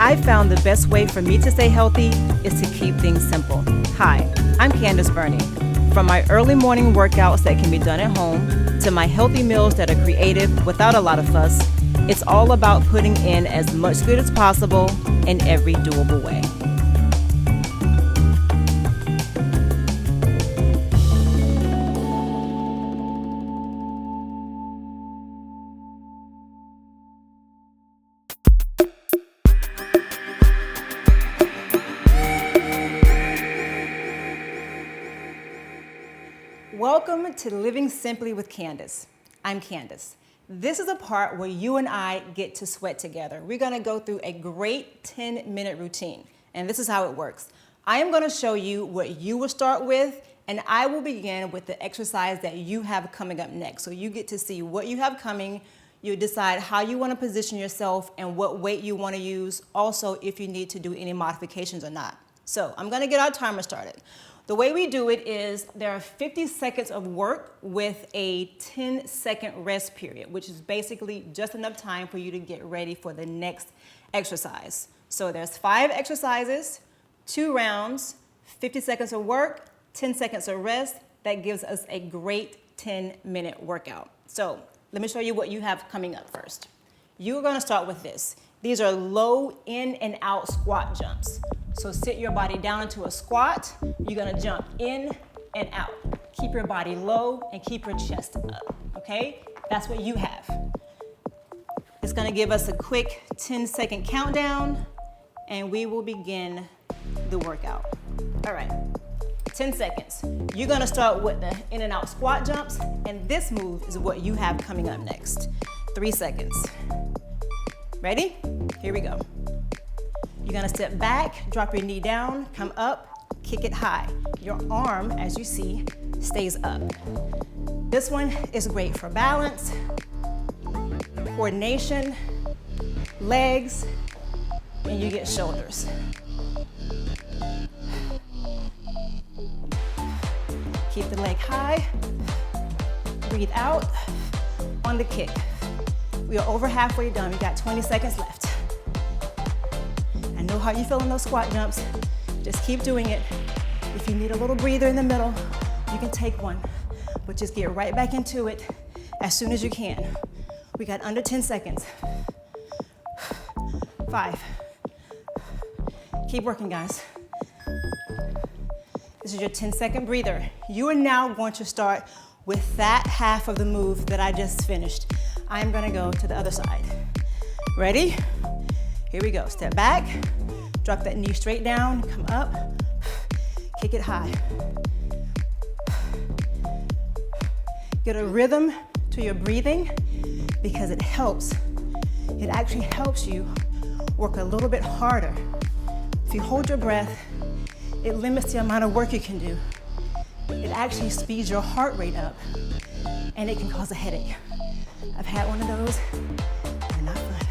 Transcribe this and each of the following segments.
I found the best way for me to stay healthy is to keep things simple. Hi, I'm Candace Burney. From my early morning workouts that can be done at home to my healthy meals that are creative without a lot of fuss, it's all about putting in as much good as possible in every doable way. Welcome to Living Simply with Candace. I'm Candace. This is a part where you and I get to sweat together. We're gonna go through a great 10-minute routine, and this is how it works. I am gonna show you what you will start with, and I will begin with the exercise that you have coming up next. So you get to see what you have coming, you decide how you wanna position yourself and what weight you wanna use, also if you need to do any modifications or not. So I'm gonna get our timer started. The way we do it is there are 50 seconds of work with a 10-second rest period, which is basically just enough time for you to get ready for the next exercise. So there's 5 exercises, 2 rounds, 50 seconds of work, 10 seconds of rest. That gives us a great 10-minute workout. So let me show you what you have coming up first. You're gonna start with this. These are low in and out squat jumps. So sit your body down into a squat. You're gonna jump in and out. Keep your body low and keep your chest up, okay? That's what you have. It's gonna give us a quick 10-second countdown and we will begin the workout. All right, 10 seconds. You're gonna start with the in and out squat jumps, and this move is what you have coming up next. 3 seconds. Ready? Here we go. You're gonna step back, drop your knee down, come up, kick it high. Your arm, as you see, stays up. This one is great for balance, coordination, legs, and you get shoulders. Keep the leg high, breathe out on the kick. We are over halfway done. We got 20 seconds left. I know how you feel in those squat jumps. Just keep doing it. If you need a little breather in the middle, you can take one, but just get right back into it as soon as you can. We got under 10 seconds. 5. Keep working, guys. This is your 10-second breather. You are now going to start with that half of the move that I just finished. I'm gonna go to the other side. Ready? Here we go. Step back, drop that knee straight down, come up, kick it high. Get a rhythm to your breathing because it helps. It actually helps you work a little bit harder. If you hold your breath, it limits the amount of work you can do. It actually speeds your heart rate up and it can cause a headache. I've had one of those, they're not fun.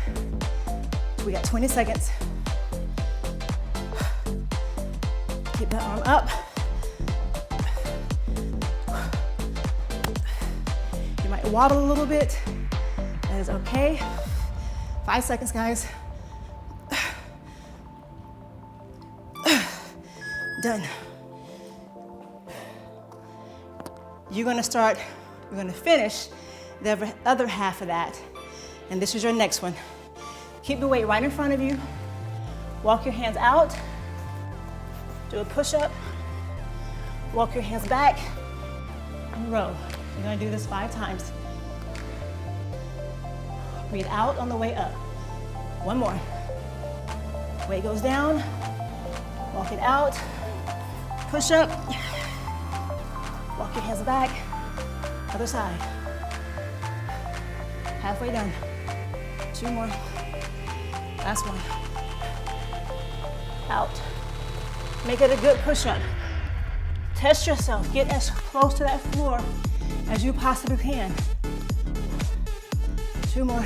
We got 20 seconds. Keep that arm up. You might waddle a little bit, that is okay. 5 seconds, guys. Done. You're gonna finish the other half of that, and this is your next one. Keep the weight right in front of you. Walk your hands out. Do a push-up. Walk your hands back and row. You're gonna do this 5 times. Breathe out on the way up. 1 more. Weight goes down. Walk it out. Push up. Walk your hands back. Other side. Halfway done. 2 more. Last one. Out. Make it a good push-up. Test yourself. Get as close to that floor as you possibly can. 2 more.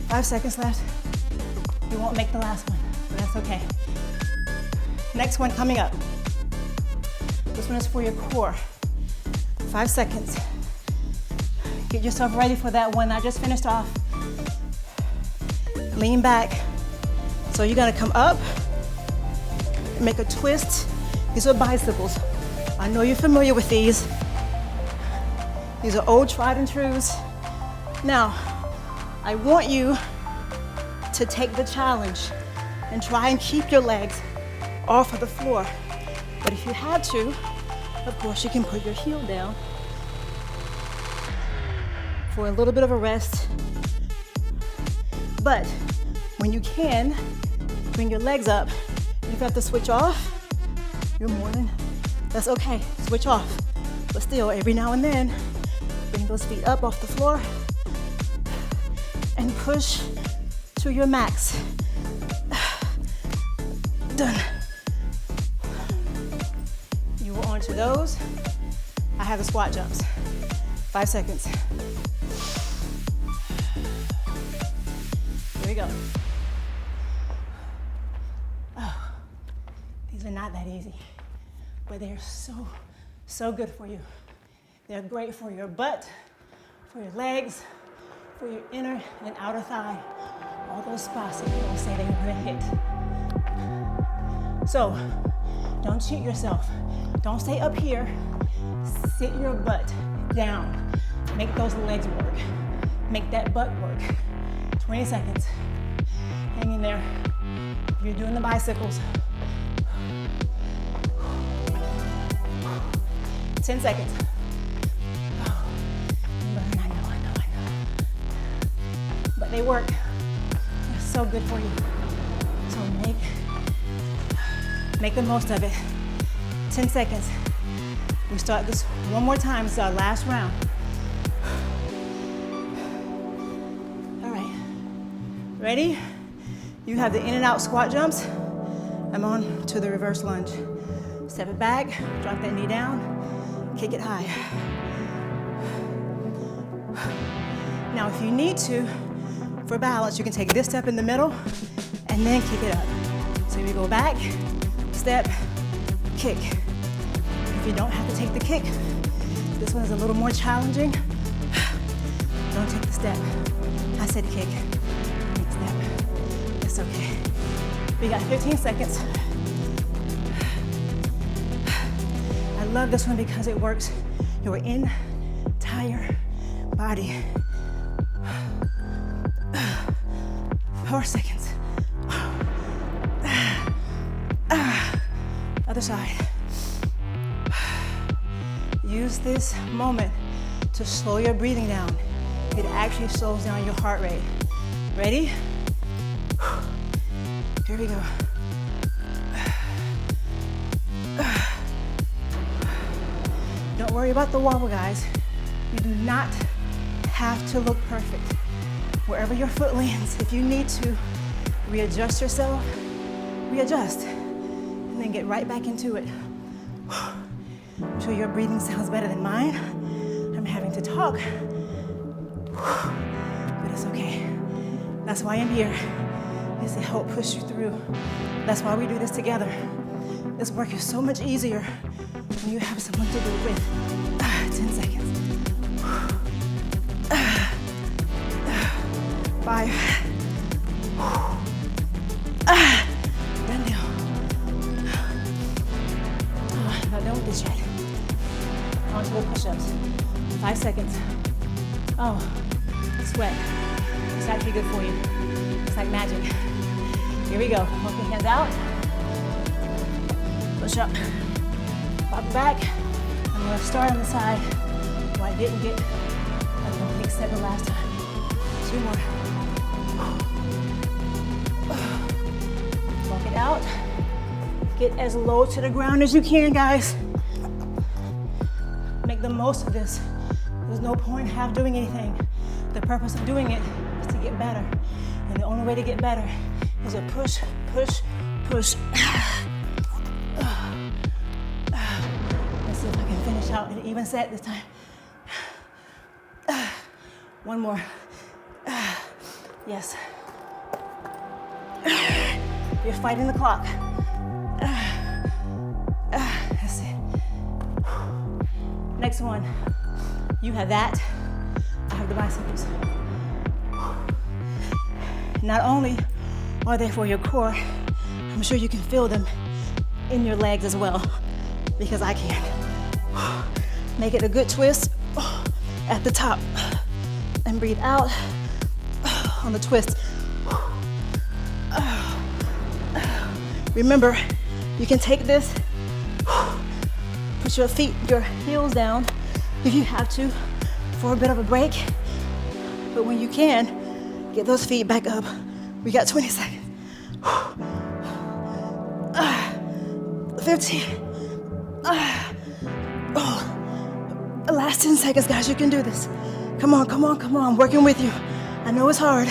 5 seconds left. You won't make the last one, but that's okay. Next one coming up. This one is for your core. 5 seconds. Get yourself ready for that one I just finished off. Lean back. So you're gonna come up, make a twist. These are bicycles. I know you're familiar with these. These are old tried and trues. Now, I want you to take the challenge and try and keep your legs off of the floor. But if you had to, of course, you can put your heel down for a little bit of a rest. But when you can, bring your legs up. If you have to switch off, you're more than, that's okay, switch off. But still, every now and then, bring those feet up off the floor and push to your max. Done. You will onto those. I have the squat jumps. 5 seconds. Here we go. Oh, these are not that easy, but they're so good for you. They're great for your butt, for your legs, for your inner and outer thigh. All those spots that people say they want to hit. So, don't cheat yourself. Don't stay up here. Sit your butt down. Make those legs work. Make that butt work. 20 seconds. Hang in there. If you're doing the bicycles. 10 seconds. I know. But they work. They're so good for you. So make the most of it. 10 seconds. We start this one more time. This is our last round. All right. Ready? You have the in and out squat jumps. I'm on to the reverse lunge. Step it back, drop that knee down, kick it high. Now, if you need to, for balance, you can take this step in the middle and then kick it up. So we go back, step, kick. If you don't have to take the kick, this one is a little more challenging. Don't take the step. I said kick. Take step. It's okay. We got 15 seconds. I love this one because it works your entire body. 4 seconds. Other side. Use this moment to slow your breathing down. It actually slows down your heart rate. Ready? Here we go. Don't worry about the wobble, guys. You do not have to look perfect. Wherever your foot lands, if you need to readjust yourself, readjust, and then get right back into it. I'm sure your breathing sounds better than mine. I'm having to talk, but it's okay. That's why I'm here, is to help push you through. That's why we do this together. This work is so much easier when you have someone to do it with. 10 seconds. 5. Run down. Not done with this yet. On to the push-ups. 5 seconds. Oh, sweat. It's actually good for you. It's like magic. Here we go. Walk your hands out. Push up. Pop back. I'm gonna start on the side where I didn't get a complete set the last time. 2 more. Walk it out. Get as low to the ground as you can, guys. Make the most of this. There's no point in half doing anything. The purpose of doing it is to get better. And the only way to get better is a push, push, push. Let's see if I can finish out an even set this time. 1 more. Yes. You're fighting the clock. That's it. Next one. You have that. I have the bicycles. Not only are they for your core, I'm sure you can feel them in your legs as well, because I can. Make it a good twist at the top and breathe out on the twist. Remember, you can take this, put your heels down if you have to for a bit of a break. But when you can, get those feet back up. We got 20 seconds. 15. Last 10 seconds, guys, you can do this. Come on, come on, come on, I'm working with you. I know it's hard,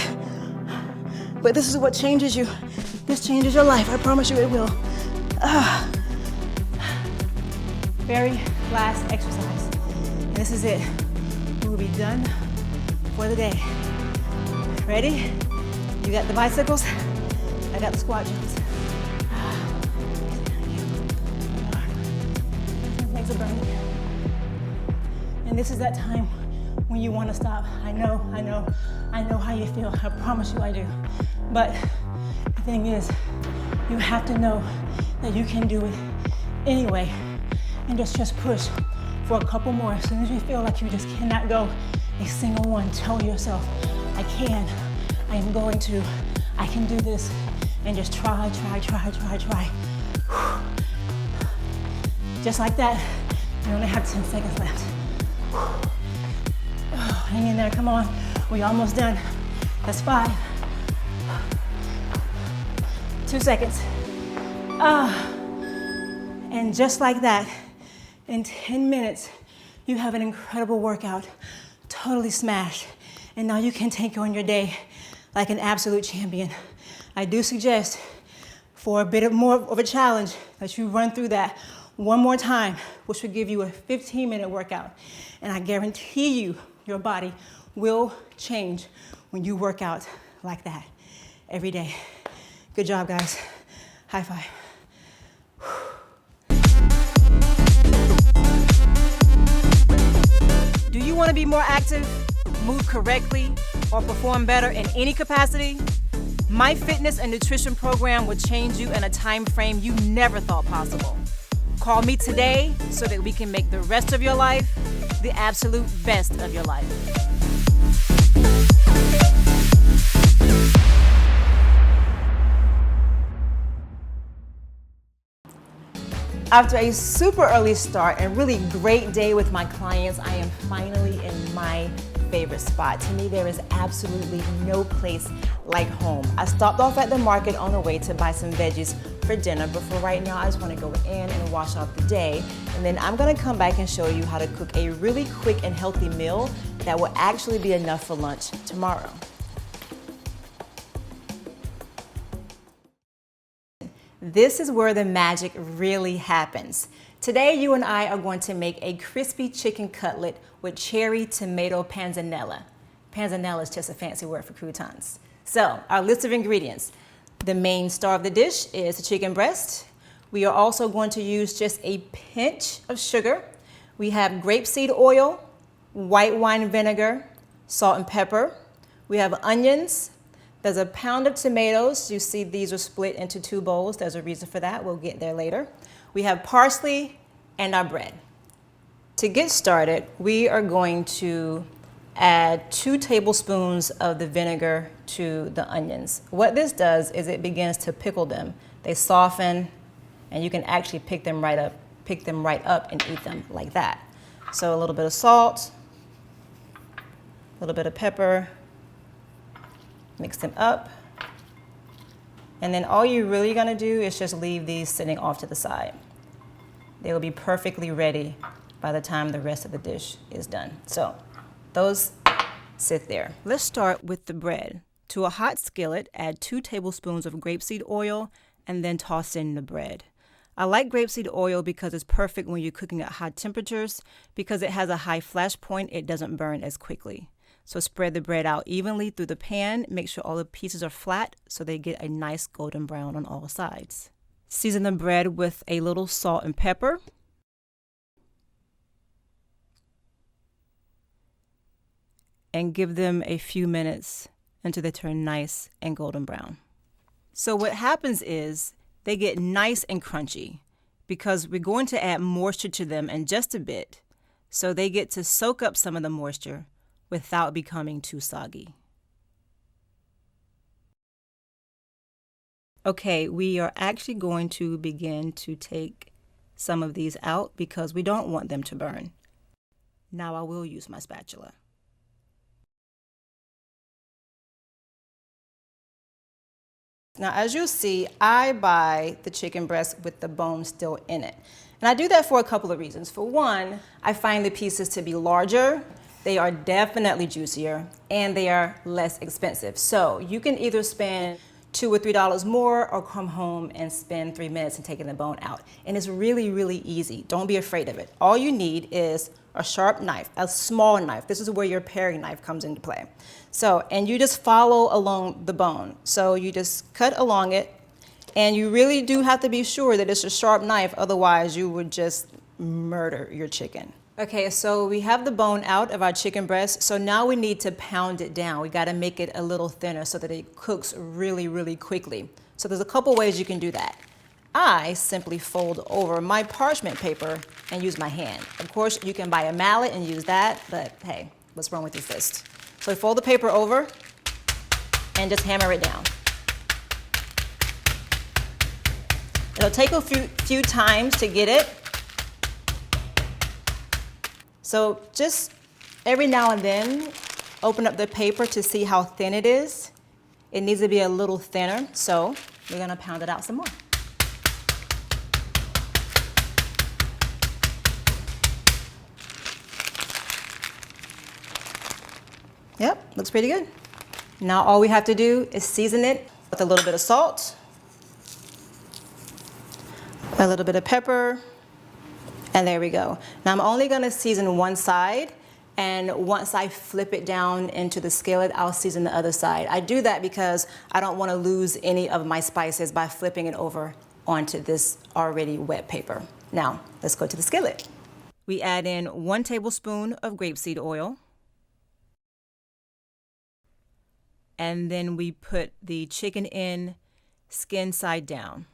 but this is what changes you. This changes your life, I promise you it will. Very last exercise. And this is it. We'll be done for the day. Ready? You got the bicycles, I got the squat jumps. Legs are burning. And this is that time when you want to stop. I know how you feel. I promise you I do. But the thing is, you have to know that you can do it anyway. And just push for a couple more. As soon as you feel like you just cannot go a single one, tell yourself, I can, I am going to, I can do this. And just try. Just like that, you only have 10 seconds left. Hang in there, come on. We're almost done. That's 5. 2 seconds. And just like that, in 10 minutes, you have an incredible workout, totally smashed. And now you can take on your day like an absolute champion. I do suggest for a bit more of a challenge that you run through that one more time, which will give you a 15-minute workout. And I guarantee you, your body will change when you work out like that every day. Good job, guys. High five. Do you want to be more active, move correctly, or perform better in any capacity? My fitness and nutrition program will change you in a time frame you never thought possible. Call me today so that we can make the rest of your life the absolute best of your life. After a super early start and really great day with my clients, I am finally in my favorite spot. To me, there is absolutely no place like home. I stopped off at the market on the way to buy some veggies for dinner, but for right now, I just want to go in and wash off the day. And then I'm going to come back and show you how to cook a really quick and healthy meal that will actually be enough for lunch tomorrow. This is where the magic really happens. Today, you and I are going to make a crispy chicken cutlet with cherry tomato panzanella. Panzanella is just a fancy word for croutons. So, our list of ingredients. The main star of the dish is the chicken breast. We are also going to use just a pinch of sugar. We have grapeseed oil, white wine vinegar, salt and pepper. We have onions. There's a pound of tomatoes. You see these are split into 2 bowls. There's a reason for that. We'll get there later. We have parsley and our bread. To get started, we are going to add 2 tablespoons of the vinegar to the onions. What this does is it begins to pickle them. They soften, and you can actually pick them right up and eat them like that. So a little bit of salt, a little bit of pepper, mix them up. And then all you're really gonna do is just leave these sitting off to the side. They will be perfectly ready by the time the rest of the dish is done. So those sit there. Let's start with the bread. To a hot skillet, add 2 tablespoons of grapeseed oil and then toss in the bread. I like grapeseed oil because it's perfect when you're cooking at high temperatures. Because it has a high flash point, it doesn't burn as quickly. So spread the bread out evenly through the pan. Make sure all the pieces are flat so they get a nice golden brown on all sides. Season the bread with a little salt and pepper. And give them a few minutes until they turn nice and golden brown. So what happens is they get nice and crunchy because we're going to add moisture to them in just a bit, so they get to soak up some of the moisture without becoming too soggy. Okay, we are actually going to begin to take some of these out because we don't want them to burn. Now I will use my spatula. Now, as you'll see, I buy the chicken breast with the bone still in it. And I do that for a couple of reasons. For one, I find the pieces to be larger, they are definitely juicier, and they are less expensive. So you can either spend $2 or $3 more or come home and spend 3 minutes and taking the bone out. And it's really, really easy. Don't be afraid of it. All you need is a sharp knife, a small knife. This is where your paring knife comes into play. So, and you just follow along the bone. So you just cut along it, and you really do have to be sure that it's a sharp knife, otherwise you would just murder your chicken. Okay, so we have the bone out of our chicken breast, so now we need to pound it down. We gotta make it a little thinner so that it cooks really, really quickly. So there's a couple ways you can do that. I simply fold over my parchment paper and use my hand. Of course, you can buy a mallet and use that, but hey, what's wrong with your fist? So fold the paper over and just hammer it down. It'll take a few times to get it. So just every now and then, open up the paper to see how thin it is. It needs to be a little thinner, so we're gonna pound it out some more. Yep, looks pretty good. Now all we have to do is season it with a little bit of salt, a little bit of pepper, and there we go. Now I'm only gonna season one side, and once I flip it down into the skillet, I'll season the other side. I do that because I don't wanna lose any of my spices by flipping it over onto this already wet paper. Now, let's go to the skillet. We add in 1 tablespoon of grapeseed oil, and then we put the chicken in skin side down.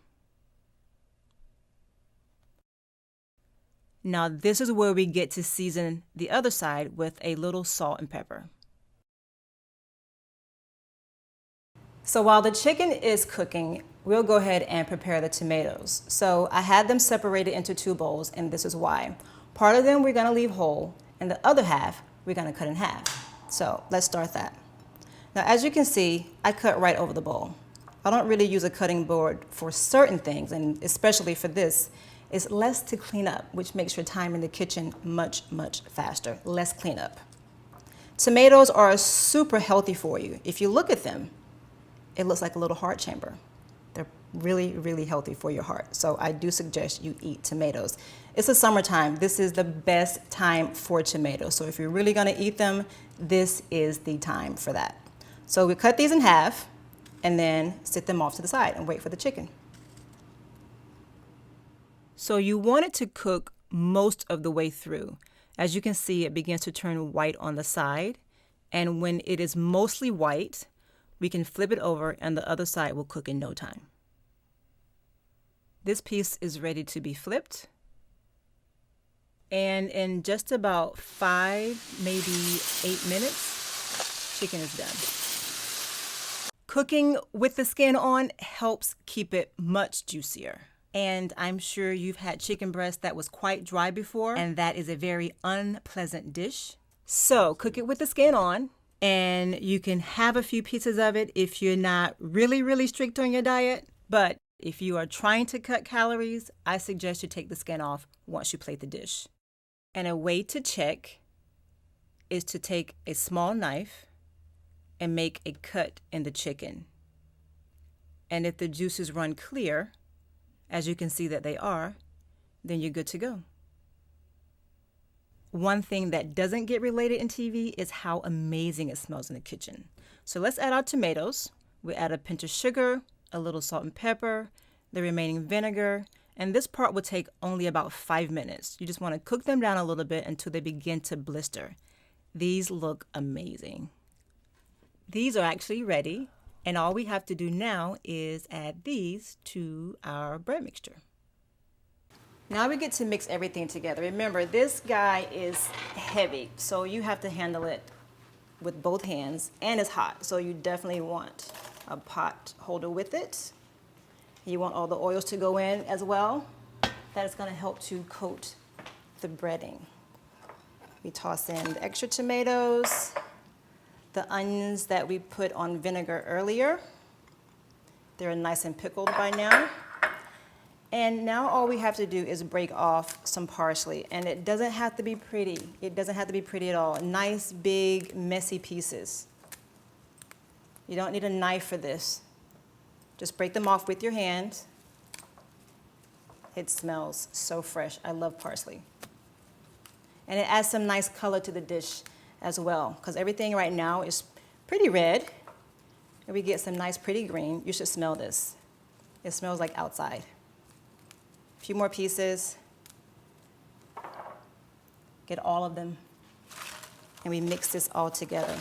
Now this is where we get to season the other side with a little salt and pepper. So while the chicken is cooking, we'll go ahead and prepare the tomatoes. So I had them separated into 2 bowls, and this is why. Part of them we're gonna leave whole, and the other half we're gonna cut in half. So let's start that. Now as you can see, I cut right over the bowl. I don't really use a cutting board for certain things, and especially for this. It's less to clean up, which makes your time in the kitchen much, much faster, less cleanup. Tomatoes are super healthy for you. If you look at them, it looks like a little heart chamber. They're really, really healthy for your heart. So I do suggest you eat tomatoes. It's the summertime. This is the best time for tomatoes. So if you're really gonna eat them, this is the time for that. So we cut these in half and then sit them off to the side and wait for the chicken. So you want it to cook most of the way through. As you can see, it begins to turn white on the side. And when it is mostly white, we can flip it over and the other side will cook in no time. This piece is ready to be flipped. And in just about 5, maybe 8 minutes, chicken is done. Cooking with the skin on helps keep it much juicier. And I'm sure you've had chicken breast that was quite dry before, and that is a very unpleasant dish. So cook it with the skin on, and you can have a few pieces of it if you're not really, really strict on your diet. But if you are trying to cut calories, I suggest you take the skin off once you plate the dish. And a way to check is to take a small knife and make a cut in the chicken. And if the juices run clear, as you can see that they are, then you're good to go. One thing that doesn't get related in TV is how amazing it smells in the kitchen. So let's add our tomatoes. We add a pinch of sugar, a little salt and pepper, the remaining vinegar, and this part will take only about 5 minutes. You just want to cook them down a little bit until they begin to blister. These look amazing. These are actually ready, and all we have to do now is add these to our bread mixture. Now we get to mix everything together. Remember, this guy is heavy, so you have to handle it with both hands, and it's hot, so you definitely want a pot holder with it. You want all the oils to go in as well. That is going to help to coat the breading. We toss in the extra tomatoes, the onions that we put on vinegar earlier. They're nice and pickled by now. And now all we have to do is break off some parsley, and it doesn't have to be pretty. It doesn't have to be pretty at all. Nice, big, messy pieces. You don't need a knife for this. Just break them off with your hand. It smells so fresh. I love parsley. And it adds some nice color to the dish as well, because everything right now is pretty red. And we get some nice pretty green. You should smell this. It smells like outside. A few more pieces. Get all of them. And we mix this all together.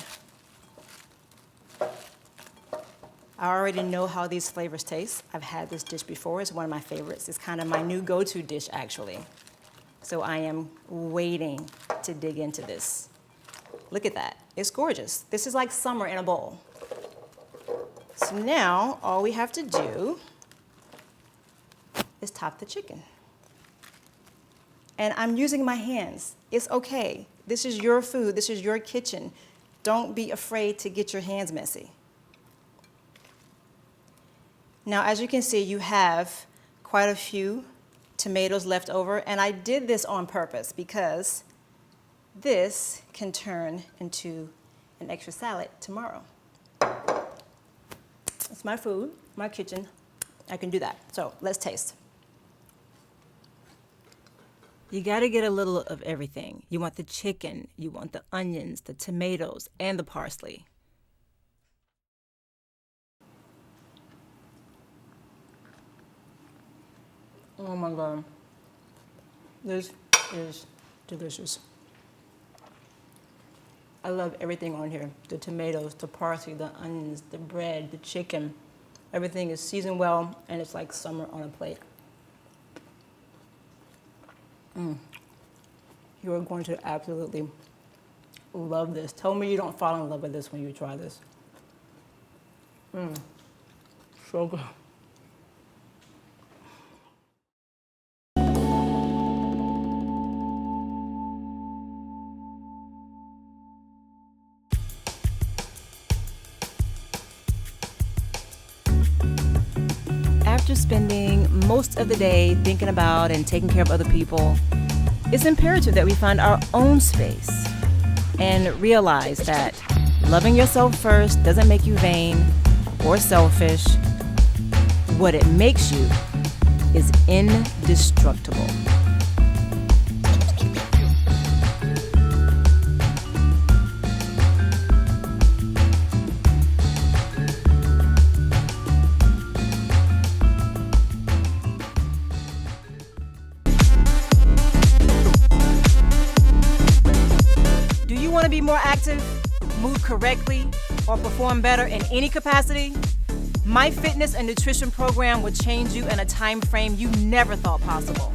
I already know how these flavors taste. I've had this dish before. It's one of my favorites. It's kind of my new go-to dish, actually. So I am waiting to dig into this. Look at that. It's gorgeous. This is like summer in a bowl. So now all we have to do is top the chicken. And I'm using my hands. It's okay. This is your food. This is your kitchen. Don't be afraid to get your hands messy. Now, as you can see, you have quite a few tomatoes left over, and I did this on purpose because this can turn into an extra salad tomorrow. It's my food, my kitchen. I can do that. So let's taste. You got to get a little of everything. You want the chicken, you want the onions, the tomatoes, and the parsley. Oh my God. This is delicious. I love everything on here. The tomatoes, the parsley, the onions, the bread, the chicken. Everything is seasoned well, and it's like summer on a plate. You are going to absolutely love this. Tell me you don't fall in love with this when you try this. So good. After spending most of the day thinking about and taking care of other people, it's imperative that we find our own space and realize that loving yourself first doesn't make you vain or selfish. What it makes you is indestructible. Want to be more active, move correctly, or perform better in any capacity? My fitness and nutrition program will change you in a time frame you never thought possible.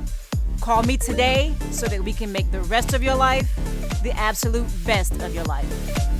Call me today so that we can make the rest of your life the absolute best of your life.